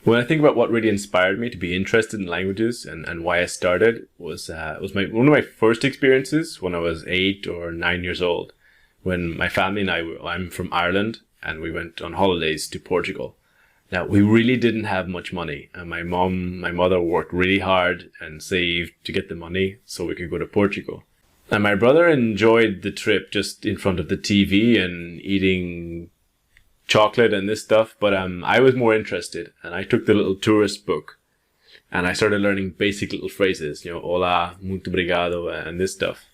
When I think about what really inspired me to be interested in languages and why I started was one of my first experiences when I was 8 or 9 years old, when my family and I'm from Ireland, and we went on holidays to Portugal. Now, we really didn't have much money, and my mother worked really hard and saved to get the money so we could go to Portugal. And my brother enjoyed the trip just in front of the TV and eating chocolate and this stuff, but I was more interested, and I took the little tourist book and I started learning basic little phrases, hola, muito obrigado, and this stuff.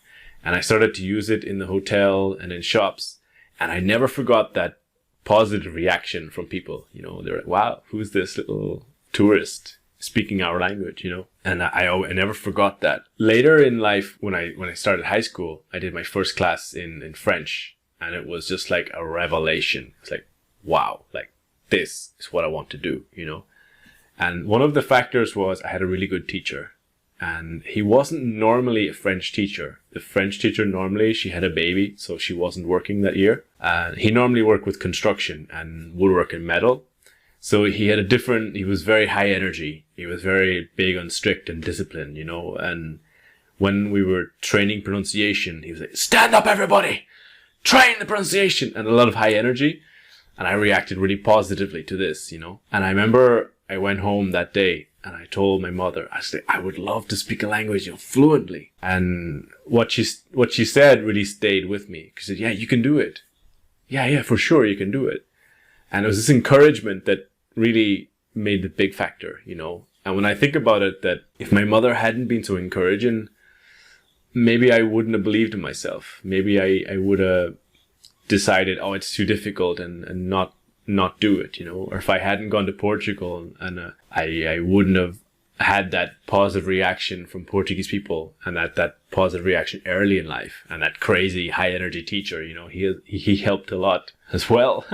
And I started to use it in the hotel and in shops, and I never forgot that positive reaction from people. They're like, wow, who's this little tourist speaking our language, And I never forgot that. Later in life, when I started high school, I did my first class in French, and it was just like a revelation. It's like, wow, like this is what I want to do, And one of the factors was I had a really good teacher, and he wasn't normally a French teacher. The French teacher, normally she had a baby, so she wasn't working that year. He normally worked with construction and woodwork and metal. So he was very high energy. He was very big on strict and discipline, and when we were training pronunciation, he was like, stand up everybody, train the pronunciation, and a lot of high energy. And I reacted really positively to this, And I remember I went home that day and I told my mother, I said, I would love to speak a language, fluently. And what she said really stayed with me. She said, yeah, you can do it. Yeah, for sure, you can do it. And it was this encouragement that really made the big factor, And when I think about it, that if my mother hadn't been so encouraging, maybe I wouldn't have believed in myself. Maybe I would have decided, oh, it's too difficult and not do it, Or if I hadn't gone to Portugal and I wouldn't have had that positive reaction from Portuguese people, and that positive reaction early in life, and that crazy high energy teacher, he helped a lot as well.